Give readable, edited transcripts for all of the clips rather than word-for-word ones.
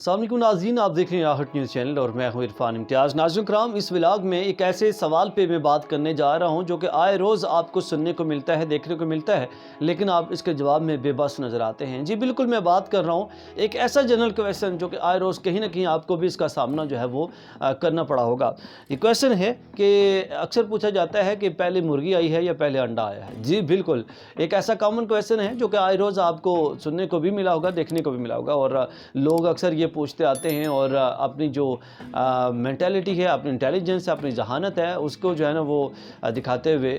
अस्सलाम वालेकुम नाज़रीन, आप देख रहे हैं आहट न्यूज़ चैनल और मैं हूं इरफान इम्तियाज़। नाज़रीन कराम, इस व्लॉग में एक ऐसे सवाल पे मैं बात करने जा रहा हूं जो कि आए रोज़ आपको सुनने को मिलता है, देखने को मिलता है, लेकिन आप इसके जवाब में बेबस नज़र आते हैं। जी बिल्कुल, मैं बात कर रहा हूं एक ऐसा जनरल क्वेश्चन जो कि आए रोज़ कहीं ना कहीं आपको भी इसका सामना जो है वो करना पड़ा होगा। ये क्वेश्चन है कि अक्सर पूछा जाता है कि पहले मुर्गी आई है या पहले अंडा आया है। जी बिल्कुल, एक ऐसा कॉमन क्वेश्चन है जो कि आए रोज़ आपको सुनने को भी मिला होगा, देखने को भी मिला होगा, और लोग अक्सर ये पूछते आते हैं और अपनी जो मेंटालिटी है, अपनी इंटेलिजेंस है, अपनी जहानत है, उसको जो है ना वो दिखाते हुए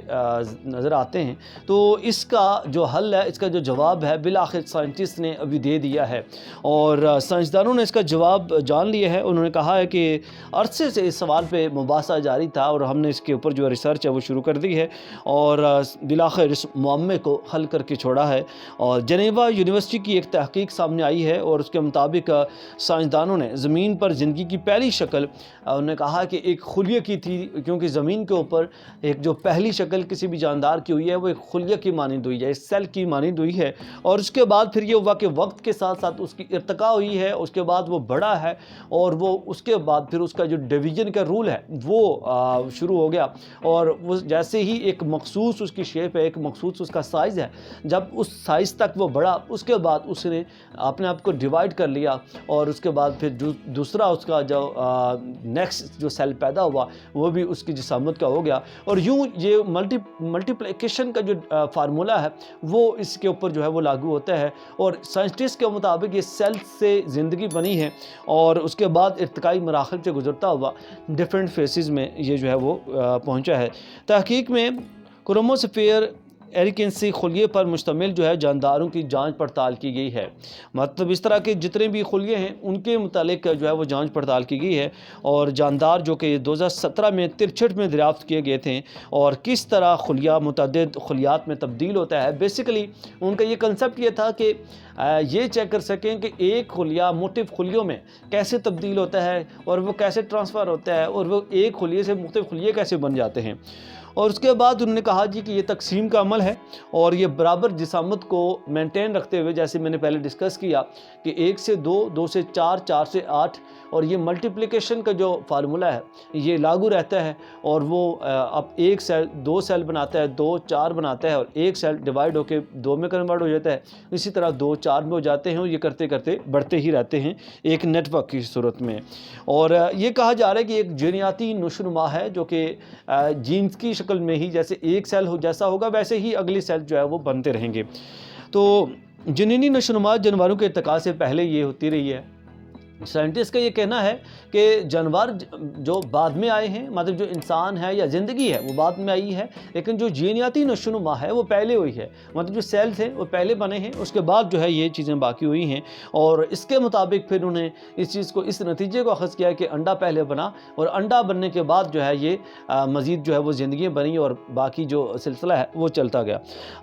नज़र आते हैं। तो इसका जो हल है, इसका जो जवाब है, बिल आखिर साइंटिस्ट ने अभी दे दिया है और साइंसदानों ने इसका जवाब जान लिया है। उन्होंने कहा है कि अरसे से इस सवाल पे मुबासा जारी था और हमने इसके ऊपर जो रिसर्च है वो शुरू कर दी है और बिल आखिर इस मुअम्मे को हल करके छोड़ा है। और जेनेवा यूनिवर्सिटी की एक तहकीक सामने आई है और उसके मुताबिक साइंसदानों ने ज़मीन पर ज़िंदगी की पहली शक्ल, उन्होंने कहा कि एक खुलिये की थी, क्योंकि ज़मीन के ऊपर एक जो पहली शक्ल किसी भी जानदार की हुई है वो एक खुलिये की मानिंद हुई है, एक सेल की मानिंद हुई है। और उसके बाद फिर ये हुआ कि वक्त के साथ साथ उसकी इर्तिका हुई है, उसके बाद वो बड़ा है और वो उसके बाद फिर उसका जो डिवीज़न का रूल है वो शुरू हो गया। और वो जैसे ही एक मखसूस उसकी शेप है, एक मखसूस उसका साइज़ है, जब उस साइज़ तक वो बढ़ा, उसके बाद उसने अपने आप को डिवाइड कर लिया और उसके बाद फिर दूसरा उसका जो नेक्स्ट जो सेल पैदा हुआ वो भी उसकी जिसामत का हो गया। और यूँ ये मल्टीप्लिकेशन का जो फार्मूला है वो इसके ऊपर जो है वो लागू होता है। और साइंटिस्ट के मुताबिक ये सेल से ज़िंदगी बनी है और उसके बाद इर्तिकाई मराहल से गुजरता हुआ डिफरेंट फेसेस में ये जो है वो पहुँचा है। तहकीक में क्रोमोस्फीयर एरिकेंसी खुलिये पर मुश्तमिल जो है जानदारों की जांच पड़ताल की गई है। मतलब इस तरह के जितने भी खुलिये हैं उनके मुतालिक जो है वो जांच पड़ताल की गई है और जानदार जो कि 2017 में तिरछठ में दरियाफ्त किए गए थे और किस तरह खुलिया मुतअद्दिद खुलियात में तब्दील होता है। बेसिकली उनका ये कंसेप्ट ये था कि ये चेक कर सकें कि एक खुलिया मुख्तलिफ खुलियों में कैसे तब्दील होता है और वो कैसे ट्रांसफ़र होता है और वो एक खुलिये से मुख्तलिफ खुलिये कैसे बन जाते हैं। और उसके बाद उन्होंने कहा जी कि ये तकसीम का अमल है और ये बराबर जिसामत को मेंटेन रखते हुए, जैसे मैंने पहले डिस्कस किया कि 1 से 2, 2 से 4, 4 से 8, और ये मल्टीप्लिकेशन का जो फार्मूला है ये लागू रहता है। और वो अब एक सेल 2 सेल बनाता है, 2 4 बनाता है और एक सेल डिवाइड होकर 2 में कन्वर्ट हो जाता है। इसी तरह 2 4 में हो जाते हैं और ये करते करते बढ़ते ही रहते हैं एक नेटवर्क की सूरत में। और ये कहा जा रहा है कि एक जीनियाती नुशनुमा है जो कि जीन्स की शक्ल में ही, जैसे एक सेल हो जैसा होगा वैसे ही अगले सेल जो है वो बनते रहेंगे। तो जनीनी नशोनुमा जानवरों के इर्तिका से पहले ये होती रही है। साइंटिस्ट का ये कहना है कि जानवर जो बाद में आए हैं, मतलब जो इंसान है या ज़िंदगी है वो बाद में आई है, लेकिन जो जीनियाती नशोनुमा है वो पहले हुई है। मतलब जो सेल थे वो पहले बने हैं, उसके बाद जो है ये चीज़ें बाकी हुई हैं। और इसके मुताबिक फिर उन्हें इस चीज़ को, इस नतीजे को अख़ज़ किया कि अंडा पहले बना और अंडा बनने के बाद जो है ये मज़ीद जो है वो ज़िंदगियाँ बनी और बाकी जो सिलसिला है वो चलता गया।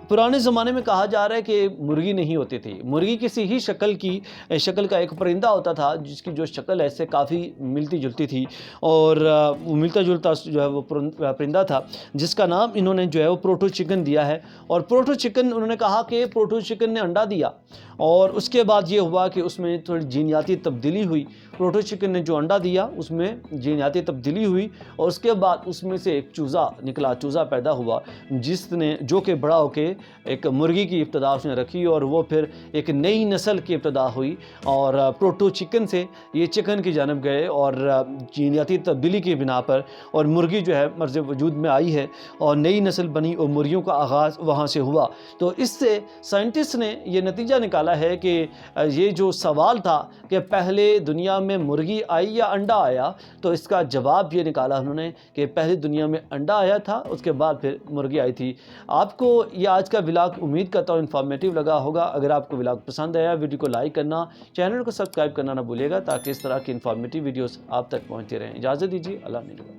पुराने ज़माने में कहा जा रहा है कि मुर्गी नहीं होती थी, मुर्गी किसी ही शक्ल का एक परिंदा होता था जिसकी जो शक्ल है इससे काफ़ी मिलती जुलती थी और वो मिलता जुलता जो है वो परिंदा था जिसका नाम इन्होंने जो है वो प्रोटो चिकन दिया है। और प्रोटो चिकन, उन्होंने कहा कि प्रोटो चिकन ने अंडा दिया और उसके बाद ये हुआ कि उसमें थोड़ी जीनियाती तब्दीली हुई। प्रोटो चिकन ने जो अंडा दिया उसमें जीनियाती तब्दीली हुई और उसके बाद उसमें से एक चूज़ा निकला, चूज़ा पैदा हुआ जिसने, जो कि बड़ा होके एक मुर्गी की इब्तदा उसने रखी और वो फिर एक नई नस्ल की इब्तदा हुई। और प्रोटो चिकन से ये चिकन की जानब गए और जीनियाती तब्दीली की बिना पर और मुर्गी जो है मर्ज़ वजूद में आई है और नई नस्ल बनी और मुर्गियों का आगाज़ वहाँ से हुआ। तो इससे साइंटिस्ट ने ये नतीजा निकाला है कि ये जो सवाल था कि पहले दुनिया में मुर्गी आई या अंडा आया, तो इसका जवाब ये निकाला उन्होंने कि पहले दुनिया में अंडा आया था, उसके बाद फिर मुर्गी आई थी। आपको ये आज का व्लॉग उम्मीद करता हूँ इन्फॉर्मेटिव लगा होगा। अगर आपको व्लॉग पसंद आया, वीडियो को लाइक करना, चैनल को सब्सक्राइब करना ना भूलिएगा ताकि इस तरह की इन्फॉर्मेटिव वीडियोस आप तक पहुँचते रहें। इजाज़त दीजिए, अल्लाह ने।